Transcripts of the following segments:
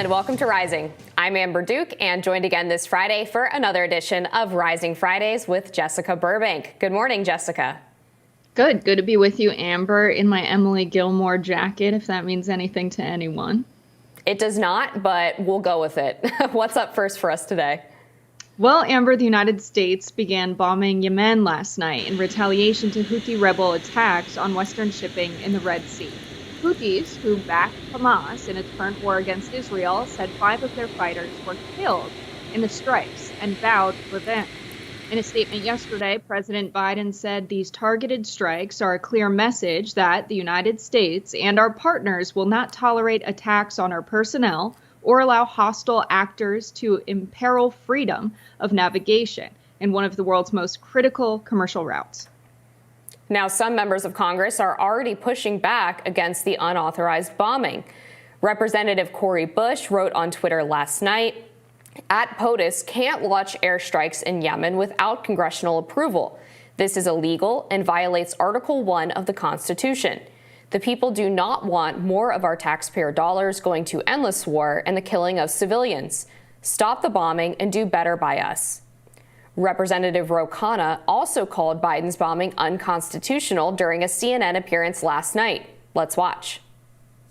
and welcome to Rising. I'm Amber Duke and joined again this Friday for another edition of Rising Fridays with Jessica Burbank. Good morning, Jessica. Good to be with you, Amber, in my Emily Gilmore jacket, if that means anything to anyone. It does not, but we'll go with it. What's up first for us today? Well, Amber, the United States began bombing Yemen last night in retaliation to Houthi rebel attacks on Western shipping in the Red Sea. Houthis, who back Hamas in its current war against Israel, said 5 of their fighters were killed in the strikes and vowed revenge. In a statement yesterday, President Biden said these targeted strikes are a clear message that the United States and our partners will not tolerate attacks on our personnel or allow hostile actors to imperil freedom of navigation in one of the world's most critical commercial routes. Now, some members of Congress are already pushing back against the unauthorized bombing. Representative Cori Bush wrote on Twitter last night, "At POTUS can't launch airstrikes in Yemen without congressional approval. This is illegal and violates Article 1 of the Constitution. The people do not want more of our taxpayer dollars going to endless war and the killing of civilians. Stop the bombing and do better by us." Representative Ro Khanna also called Biden's bombing unconstitutional during a CNN appearance last night. Let's watch.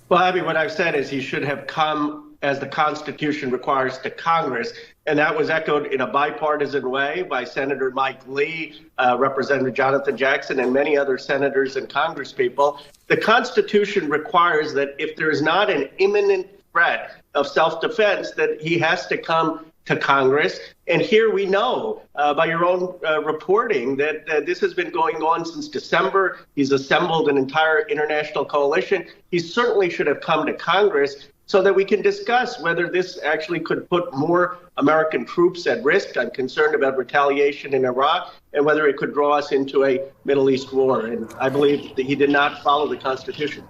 Well, Abby, what I've said is he should have come, as the Constitution requires, to Congress. And that was echoed in a bipartisan way by Senator Mike Lee, Representative Jonathan Jackson, and many other senators and congresspeople. The Constitution requires that if there is not an imminent threat of self-defense, that he has to come to Congress. And here we know by your own reporting that this has been going on since December. He's assembled an entire international coalition. He certainly should have come to Congress so that we can discuss whether this actually could put more American troops at risk. I'm concerned about retaliation in Iraq and whether it could draw us into a Middle East war. And I believe that he did not follow the Constitution.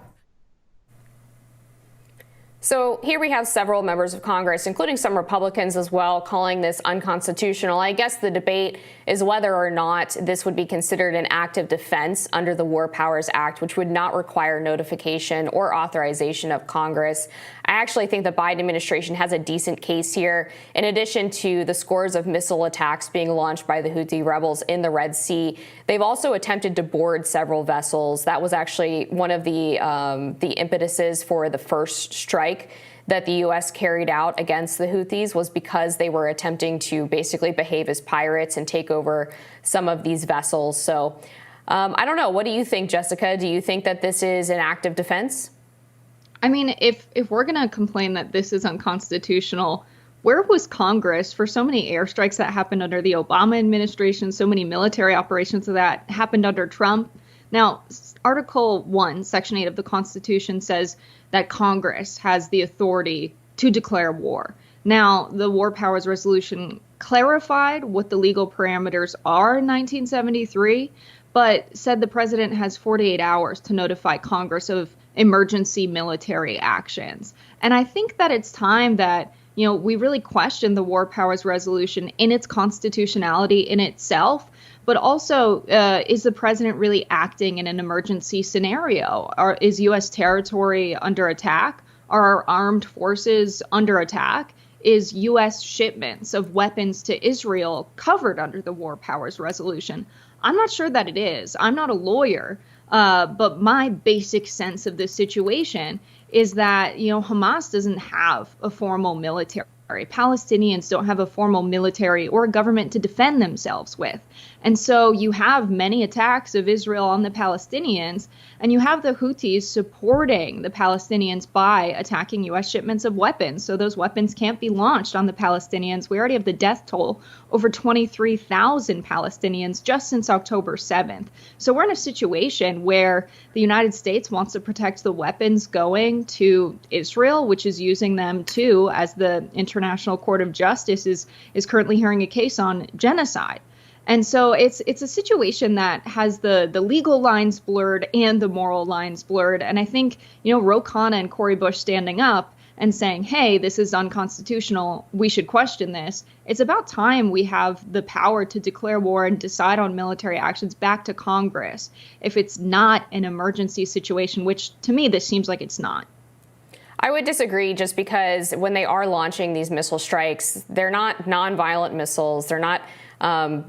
So here we have several members of Congress, including some Republicans as well, calling this unconstitutional. I guess the debate is whether or not this would be considered an act of defense under the War Powers Act, which would not require notification or authorization of Congress. I actually think the Biden administration has a decent case here. In addition to the scores of missile attacks being launched by the Houthi rebels in the Red Sea, they've also attempted to board several vessels. That was actually one of the impetuses for the first strike that the U.S. carried out against the Houthis, was because they were attempting to basically behave as pirates and take over some of these vessels. So I don't know. What do you think, Jessica? Do you think that this is an act of defense? I mean, if we're going to complain that this is unconstitutional, where was Congress for so many airstrikes that happened under the Obama administration, so many military operations that happened under Trump? Now, Article 1, Section 8 of the Constitution says that Congress has the authority to declare war. Now, the War Powers Resolution clarified what the legal parameters are in 1973, but said the president has 48 hours to notify Congress of emergency military actions. And I think that it's time that, we really question the War Powers Resolution in its constitutionality in itself, but also is the president really acting in an emergency scenario? Is U.S. territory under attack? Are our armed forces under attack? Is U.S. shipments of weapons to Israel covered under the War Powers Resolution? I'm not sure that it is. I'm not a lawyer, but my basic sense of this situation is that, Hamas doesn't have a formal military. Palestinians don't have a formal military or a government to defend themselves with. And so you have many attacks of Israel on the Palestinians, and you have the Houthis supporting the Palestinians by attacking U.S. shipments of weapons. So those weapons can't be launched on the Palestinians. We already have the death toll, over 23,000 Palestinians just since October 7th. So we're in a situation where the United States wants to protect the weapons going to Israel, which is using them too, as the International Court of Justice is currently hearing a case on genocide. And so it's a situation that has the legal lines blurred and the moral lines blurred. And I think, Ro Khanna and Cori Bush standing up and saying, hey, this is unconstitutional, we should question this. It's about time we have the power to declare war and decide on military actions back to Congress if it's not an emergency situation, which to me, this seems like it's not. I would disagree, just because when they are launching these missile strikes, they're not nonviolent missiles. They're not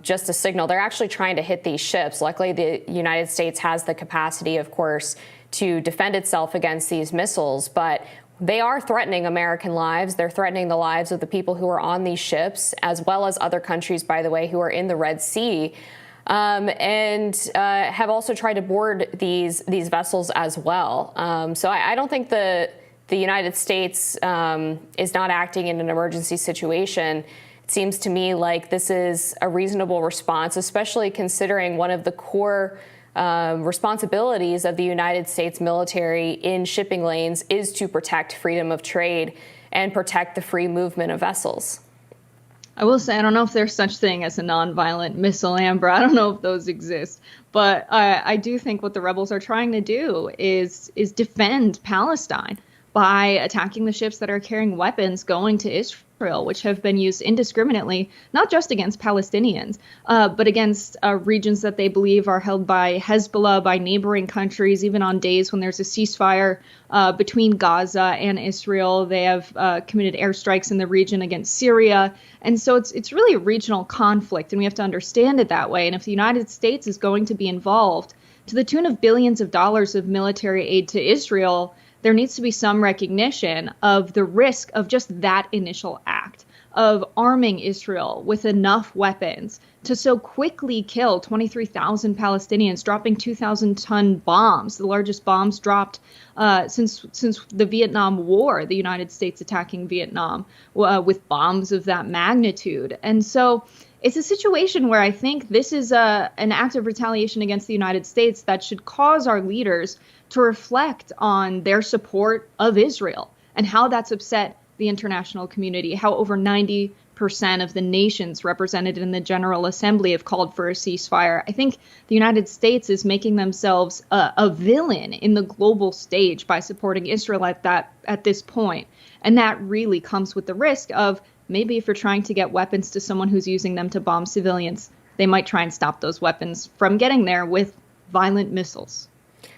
just a signal. They're actually trying to hit these ships. Luckily, the United States has the capacity, of course, to defend itself against these missiles. But they are threatening American lives. They're threatening the lives of the people who are on these ships, as well as other countries, by the way, who are in the Red Sea. And have also tried to board these vessels as well. So I don't think the United States is not acting in an emergency situation. It seems to me like this is a reasonable response, especially considering one of the core responsibilities of the United States military in shipping lanes is to protect freedom of trade and protect the free movement of vessels. I will say, I don't know if there's such thing as a nonviolent missile, Amber. I don't know if those exist. But I do think what the rebels are trying to do is defend Palestine by attacking the ships that are carrying weapons going to Israel, which have been used indiscriminately, not just against Palestinians, but against regions that they believe are held by Hezbollah, by neighboring countries. Even on days when there's a ceasefire between Gaza and Israel, they have committed airstrikes in the region against Syria. And so it's really a regional conflict, and we have to understand it that way. And if the United States is going to be involved to the tune of billions of dollars of military aid to Israel, there needs to be some recognition of the risk of just that initial act of arming Israel with enough weapons to so quickly kill 23,000 Palestinians, dropping 2,000-ton bombs, the largest bombs dropped since the Vietnam War, the United States attacking Vietnam with bombs of that magnitude. And so it's a situation where I think this is an act of retaliation against the United States that should cause our leaders to reflect on their support of Israel and how that's upset the international community, how over 90% of the nations represented in the General Assembly have called for a ceasefire. I think the United States is making themselves a villain in the global stage by supporting Israel at this point. And that really comes with the risk of maybe if you're trying to get weapons to someone who's using them to bomb civilians, they might try and stop those weapons from getting there with violent missiles.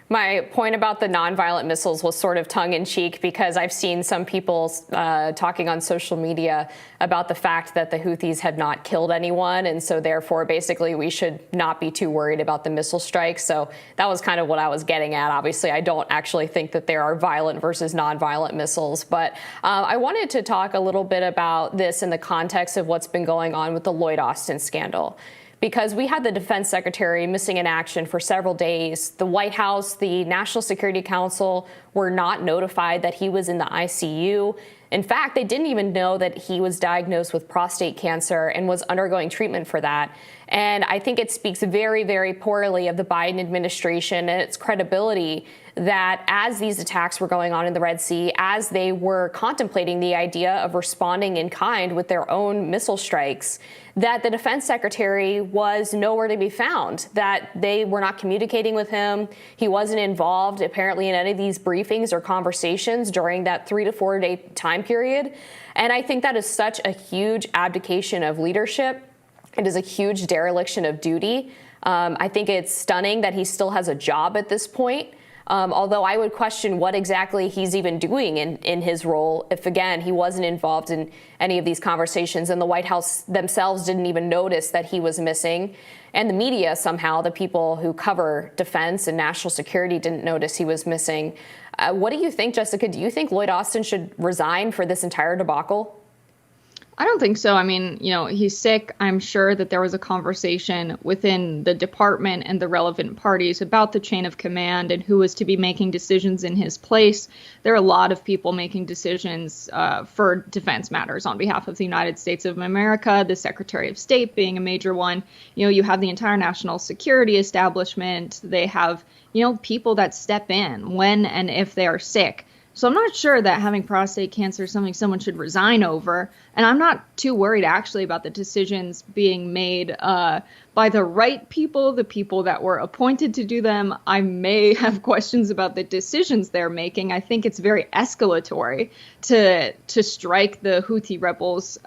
My point about the nonviolent missiles was sort of tongue-in-cheek, because I've seen some people talking on social media about the fact that the Houthis had not killed anyone, and so therefore basically we should not be too worried about the missile strikes. So that was kind of what I was getting at. Obviously, I don't actually think that there are violent versus nonviolent missiles, but I wanted to talk a little bit about this in the context of what's been going on with the Lloyd Austin scandal. Because we had the defense secretary missing in action for several days. The White House, the National Security Council were not notified that he was in the ICU. In fact, they didn't even know that he was diagnosed with prostate cancer and was undergoing treatment for that. And I think it speaks very, very poorly of the Biden administration and its credibility that as these attacks were going on in the Red Sea, as they were contemplating the idea of responding in kind with their own missile strikes, that the defense secretary was nowhere to be found, that they were not communicating with him. He wasn't involved, apparently, in any of these briefings or conversations during that 3 to 4 day time period. And I think that is such a huge abdication of leadership. It is a huge dereliction of duty. I think it's stunning that he still has a job at this point. Although I would question what exactly he's even doing in his role if, again, he wasn't involved in any of these conversations and the White House themselves didn't even notice that he was missing. And the media, somehow, the people who cover defense and national security, didn't notice he was missing. What do you think, Jessica? Do you think Lloyd Austin should resign for this entire debacle? I don't think so. I mean, he's sick. I'm sure that there was a conversation within the department and the relevant parties about the chain of command and who was to be making decisions in his place. There are a lot of people making decisions for defense matters on behalf of the United States of America, the Secretary of State being a major one. You have the entire national security establishment. They have, people that step in when and if they are sick. So I'm not sure that having prostate cancer is something someone should resign over. And I'm not too worried, actually, about the decisions being made by the right people, the people that were appointed to do them. I may have questions about the decisions they're making. I think it's very escalatory to strike the Houthi rebels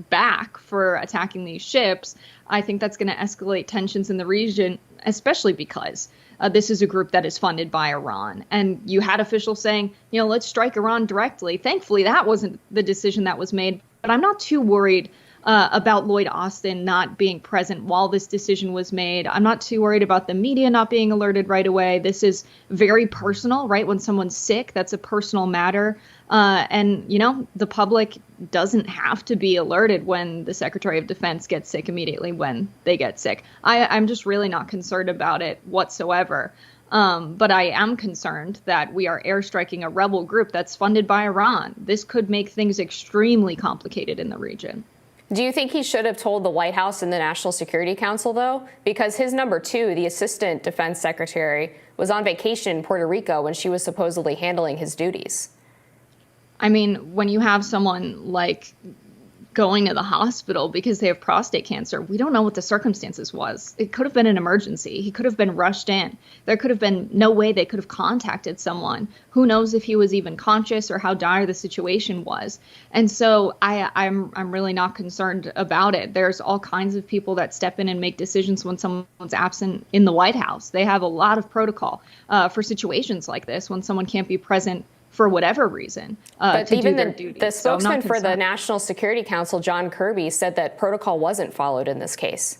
back for attacking these ships. I think that's going to escalate tensions in the region, especially because this is a group that is funded by Iran. And you had officials saying, let's strike Iran directly. Thankfully, that wasn't the decision that was made. But I'm not too worried about Lloyd Austin not being present while this decision was made. I'm not too worried about the media not being alerted right away. This is very personal, right? When someone's sick, that's a personal matter. And the public doesn't have to be alerted when the Secretary of Defense gets sick immediately when they get sick. I'm just really not concerned about it whatsoever. But I am concerned that we are airstriking a rebel group that's funded by Iran. This could make things extremely complicated in the region. Do you think he should have told the White House and the National Security Council, though? Because his number two, the Assistant Defense Secretary, was on vacation in Puerto Rico when she was supposedly handling his duties. I mean, when you have someone like going to the hospital because they have prostate cancer, we don't know what the circumstances was. It could have been an emergency. He could have been rushed in. There could have been no way they could have contacted someone. Who knows if he was even conscious or how dire the situation was. And so I'm really not concerned about it. There's all kinds of people that step in and make decisions when someone's absent in the White House. They have a lot of protocol for situations like this when someone can't be present for whatever reason, but even the spokesman for the concerned. National Security Council, John Kirby, said that protocol wasn't followed in this case.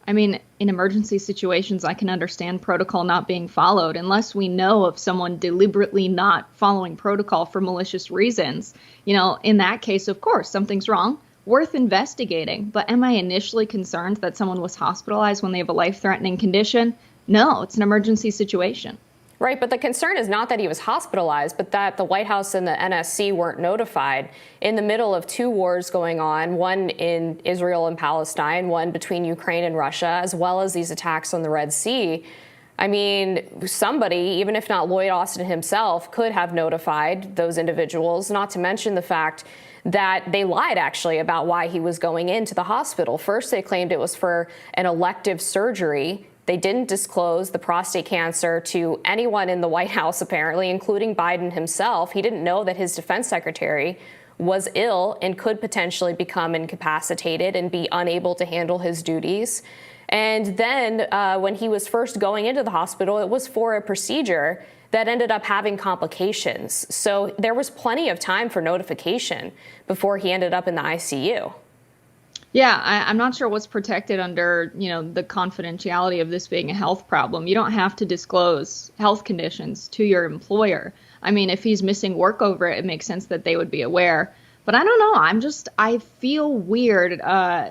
I mean, in emergency situations, I can understand protocol not being followed unless we know of someone deliberately not following protocol for malicious reasons. In that case, of course, something's wrong, worth investigating. But am I initially concerned that someone was hospitalized when they have a life-threatening condition? No, it's an emergency situation. Right, but the concern is not that he was hospitalized, but that the White House and the NSC weren't notified in the middle of two wars going on, one in Israel and Palestine, one between Ukraine and Russia, as well as these attacks on the Red Sea. I mean, somebody, even if not Lloyd Austin himself, could have notified those individuals, not to mention the fact that they lied actually about why he was going into the hospital. First, they claimed it was for an elective surgery. They didn't disclose the prostate cancer to anyone in the White House, apparently, including Biden himself. He didn't know that his defense secretary was ill and could potentially become incapacitated and be unable to handle his duties. And then when he was first going into the hospital, it was for a procedure that ended up having complications. So there was plenty of time for notification before he ended up in the ICU. Yeah, I'm not sure what's protected under, the confidentiality of this being a health problem. You don't have to disclose health conditions to your employer. I mean, if he's missing work over it, it makes sense that they would be aware. But I don't know. I feel weird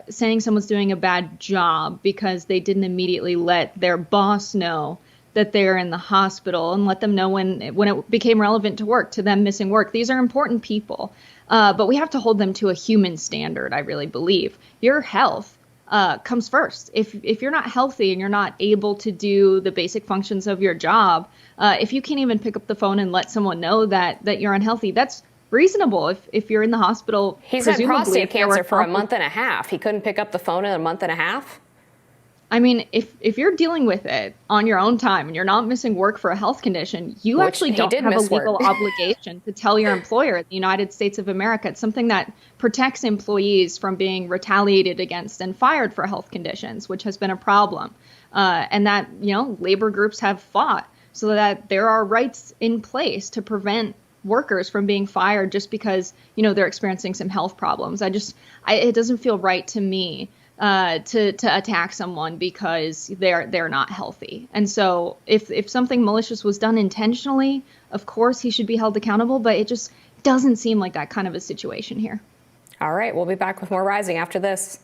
saying someone's doing a bad job because they didn't immediately let their boss know that they're in the hospital and let them know when it became relevant to work, to them missing work. These are important people. But we have to hold them to a human standard, I really believe. Your health comes first. If you're not healthy and you're not able to do the basic functions of your job, if you can't even pick up the phone and let someone know that you're unhealthy, that's reasonable. If you're in the hospital, he's had prostate cancer for a month and a half. He couldn't pick up the phone in a month and a half. I mean, if you're dealing with it on your own time and you're not missing work for a health condition, you actually don't have a legal obligation to tell your employer in the United States of America. It's something that protects employees from being retaliated against and fired for health conditions, which has been a problem. And that, labor groups have fought so that there are rights in place to prevent workers from being fired just because, they're experiencing some health problems. It doesn't feel right to me to attack someone because they're not healthy. And so if something malicious was done intentionally, of course he should be held accountable, but it just doesn't seem like that kind of a situation here. All right, we'll be back with more Rising after this.